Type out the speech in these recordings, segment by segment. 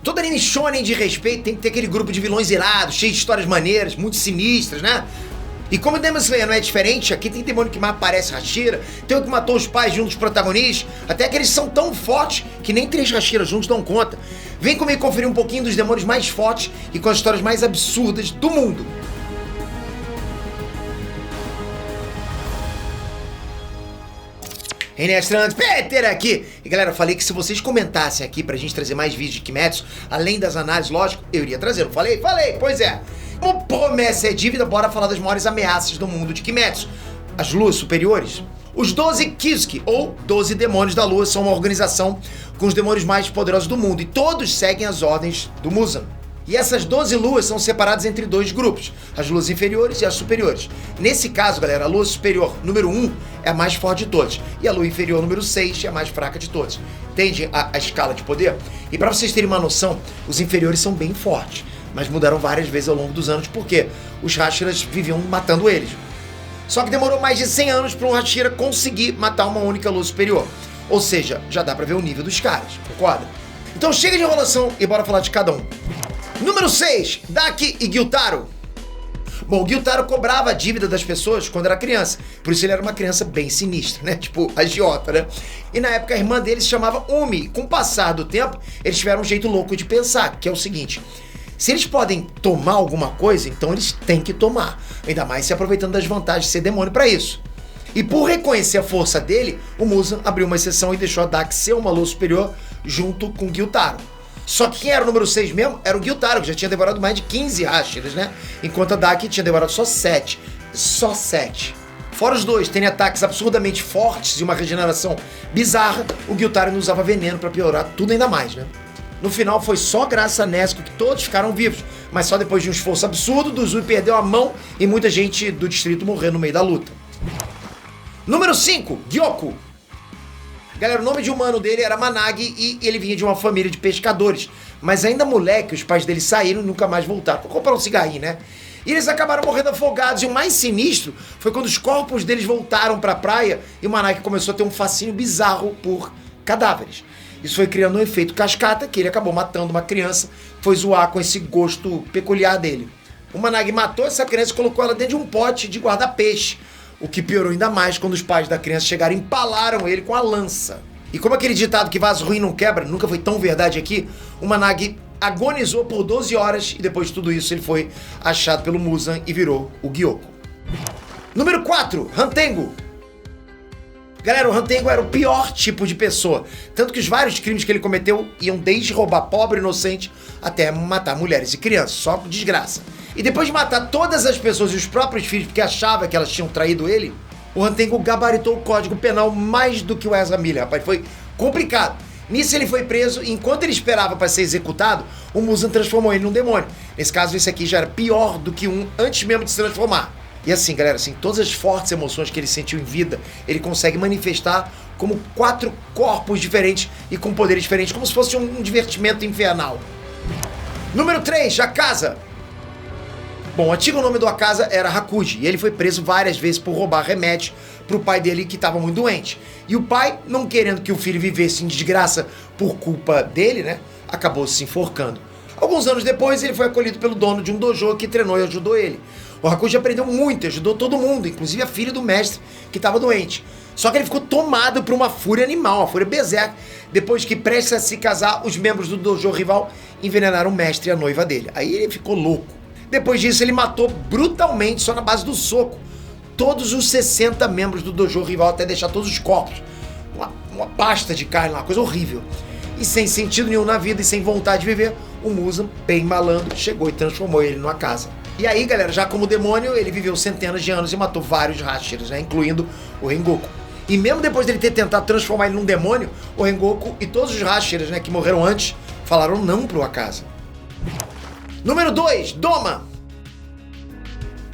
Todo anime shonen de respeito tem que ter aquele grupo de vilões irados, cheio de histórias maneiras, muito sinistras, né? E como Demon Slayer não é diferente, aqui tem demônio que mais parece Hashira, tem o que matou os pais de um dos protagonistas, até que eles são tão fortes que nem 3 Hashiras juntos dão conta. Vem comigo conferir um pouquinho dos demônios mais fortes e com as histórias mais absurdas do mundo. Renestrante, Peter aqui! E galera, eu falei que se vocês comentassem aqui pra gente trazer mais vídeos de Kimetsu, além das análises, lógico, eu iria trazer, não falei? Falei, pois é. Como promessa é dívida, bora falar das maiores ameaças do mundo de Kimetsu. As luas superiores. Os 12 Kizuki, ou 12 demônios da lua, são uma organização com os demônios mais poderosos do mundo, e todos seguem as ordens do Muzan. E essas 12 luas são separadas entre 2 grupos, as luas inferiores e as superiores. Nesse caso, galera, a lua superior número 1 é a mais forte de todas, e a lua inferior número 6 é a mais fraca de todas. Entende a escala de poder? E para vocês terem uma noção, os inferiores são bem fortes, mas mudaram várias vezes ao longo dos anos, porque os Hashiras viviam matando eles. Só que demorou mais de 100 anos para um Hashira conseguir matar uma única lua superior. Ou seja, já dá para ver o nível dos caras, concorda? Então chega de enrolação e bora falar de cada um. Número 6, Daki e Gyutaro. Bom, o Gyutaro cobrava a dívida das pessoas quando era criança, por isso ele era uma criança bem sinistra, né? Tipo, agiota, né? E na época a irmã dele se chamava Umi. Com o passar do tempo, eles tiveram um jeito louco de pensar, que é o seguinte: se eles podem tomar alguma coisa, então eles têm que tomar. Ainda mais se aproveitando das vantagens de ser demônio pra isso. E por reconhecer a força dele, o Muzan abriu uma exceção e deixou a Daki ser uma lua superior junto com o Gyutaro. Só que quem era o número 6 mesmo era o Gyutaro, que já tinha devorado mais de 15 Hashiras, né? Enquanto a Daki tinha devorado só 7. Só 7. Fora os dois terem ataques absurdamente fortes e uma regeneração bizarra, o Gyutaro não usava veneno pra piorar tudo ainda mais, né? No final foi só graças a Nezuko que todos ficaram vivos, mas só depois de um esforço absurdo, Dozui perdeu a mão e muita gente do distrito morreu no meio da luta. Número 5, Gyoko. Galera, o nome de humano dele era Managi e ele vinha de uma família de pescadores. Mas ainda moleque, os pais dele saíram e nunca mais voltaram. Pra comprar um cigarrinho, né? E eles acabaram morrendo afogados. E o mais sinistro foi quando os corpos deles voltaram pra praia e o Managi começou a ter um fascínio bizarro por cadáveres. Isso foi criando um efeito cascata, que ele acabou matando uma criança, foi zoar com esse gosto peculiar dele. O Managi matou essa criança e colocou ela dentro de um pote de guarda-peixe. O que piorou ainda mais quando os pais da criança chegaram e empalaram ele com a lança. E como aquele ditado que vaso ruim não quebra, nunca foi tão verdade aqui, o Managi agonizou por 12 horas e depois de tudo isso ele foi achado pelo Muzan e virou o Gyoko. Número 4, Hantengo. Galera, o Hantengo era o pior tipo de pessoa, tanto que os vários crimes que ele cometeu iam desde roubar pobre e inocente até matar mulheres e crianças, só por desgraça. E depois de matar todas as pessoas e os próprios filhos porque achava que elas tinham traído ele, o Hantengo gabaritou o código penal mais do que o Ezra Miller, rapaz, foi complicado. Nisso ele foi preso e enquanto ele esperava para ser executado, o Muzan transformou ele num demônio. Nesse caso, esse aqui já era pior do que um antes mesmo de se transformar. E assim, galera, assim, todas as fortes emoções que ele sentiu em vida, ele consegue manifestar como 4 corpos diferentes e com poderes diferentes, como se fosse um divertimento infernal. Número 3, Akaza. Bom, o antigo nome do Akaza era Hakuji, e ele foi preso várias vezes por roubar remédio pro pai dele que estava muito doente. E o pai, não querendo que o filho vivesse em desgraça por culpa dele, né, acabou se enforcando. Alguns anos depois, ele foi acolhido pelo dono de um dojo que treinou e ajudou ele. O Hakuji aprendeu muito, ajudou todo mundo, inclusive a filha do mestre, que estava doente. Só que ele ficou tomado por uma fúria animal, uma fúria berserk, depois que, prestes a se casar, os membros do dojo rival envenenaram o mestre e a noiva dele. Aí ele ficou louco. Depois disso, ele matou brutalmente, só na base do soco, todos os 60 membros do dojo rival, até deixar todos os corpos. Uma pasta de carne, uma coisa horrível. E sem sentido nenhum na vida e sem vontade de viver, o Muzan, bem malandro, chegou e transformou ele numa casa. E aí, galera, já como demônio, ele viveu centenas de anos e matou vários Hashiras, né, incluindo o Rengoku. E mesmo depois dele ter tentado transformar ele num demônio, o Rengoku e todos os Hashiras, né, que morreram antes, falaram não pro Akaza. Número 2, Doma.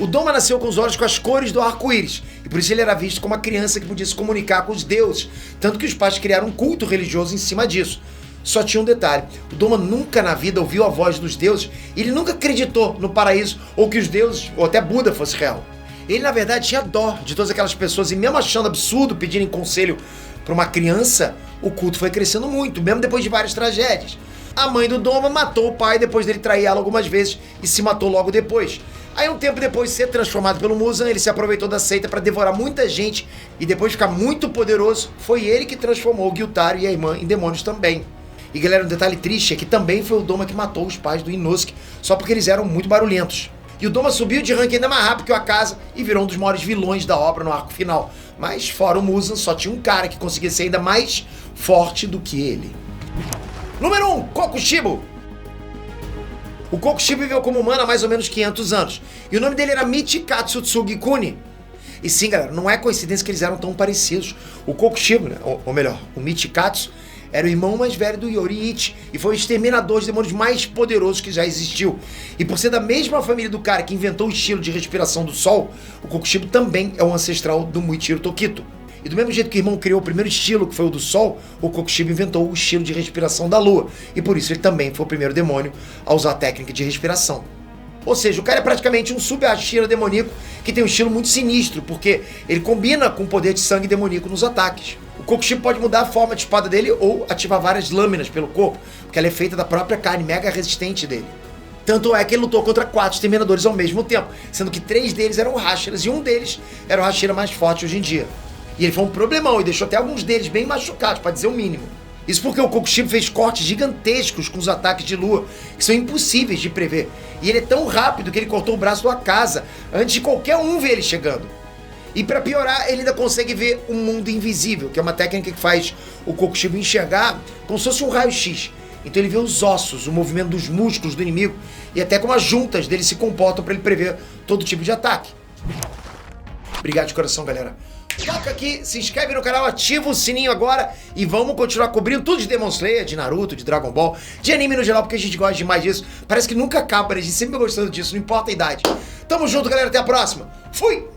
O Doma nasceu com os olhos com as cores do arco-íris, e por isso ele era visto como uma criança que podia se comunicar com os deuses, tanto que os pais criaram um culto religioso em cima disso. Só tinha um detalhe, o Doma nunca na vida ouviu a voz dos deuses, e ele nunca acreditou no paraíso, ou que os deuses, ou até Buda fosse real. Ele na verdade tinha dó de todas aquelas pessoas, e mesmo achando absurdo pedirem conselho para uma criança, o culto foi crescendo muito, mesmo depois de várias tragédias. A mãe do Doma matou o pai depois dele trair ela algumas vezes e se matou logo depois. Aí um tempo depois de ser transformado pelo Muzan, ele se aproveitou da seita para devorar muita gente e depois de ficar muito poderoso, foi ele que transformou o Gyutaro e a irmã em demônios também. E galera, um detalhe triste é que também foi o Doma que matou os pais do Inosuke, só porque eles eram muito barulhentos. E o Doma subiu de rank ainda mais rápido que o Akaza e virou um dos maiores vilões da obra no arco final. Mas fora o Muzan, só tinha um cara que conseguia ser ainda mais forte do que ele. Número 1, Kokushibo. O Kokushibo viveu como humano há mais ou menos 500 anos. E o nome dele era Michikatsu Tsugikuni. E sim, galera, não é coincidência que eles eram tão parecidos. O Kokushibo, né, ou melhor, o Michikatsu, era o irmão mais velho do Yoriichi e foi o exterminador de demônios mais poderoso que já existiu. E por ser da mesma família do cara que inventou o estilo de respiração do sol, o Kokushibo também é o ancestral do Muichiro Tokito. E do mesmo jeito que o irmão criou o primeiro estilo, que foi o do sol, o Kokushibo inventou o estilo de respiração da lua. E por isso ele também foi o primeiro demônio a usar a técnica de respiração. Ou seja, o cara é praticamente um sub-Hashira demoníaco que tem um estilo muito sinistro, porque ele combina com o poder de sangue demoníaco nos ataques. O Kokushibo pode mudar a forma de espada dele ou ativar várias lâminas pelo corpo, porque ela é feita da própria carne mega resistente dele. Tanto é que ele lutou contra 4 exterminadores ao mesmo tempo, sendo que 3 deles eram Hashiras e um deles era o Hashira mais forte hoje em dia. E ele foi um problemão e deixou até alguns deles bem machucados, para dizer o mínimo. Isso porque o Kokushibo fez cortes gigantescos com os ataques de lua, que são impossíveis de prever. E ele é tão rápido que ele cortou o braço do Akaza antes de qualquer um ver ele chegando. E para piorar, ele ainda consegue ver um mundo invisível, que é uma técnica que faz o Kokushibo enxergar como se fosse um raio-x. Então ele vê os ossos, o movimento dos músculos do inimigo e até como as juntas dele se comportam para ele prever todo tipo de ataque. Obrigado de coração, galera. Toca aqui, se inscreve no canal, ativa o sininho agora e vamos continuar cobrindo tudo de Demon Slayer, de Naruto, de Dragon Ball, de anime no geral, porque a gente gosta demais disso. Parece que nunca acaba, né? A gente sempre gostando disso, não importa a idade. Tamo junto, galera, até a próxima. Fui!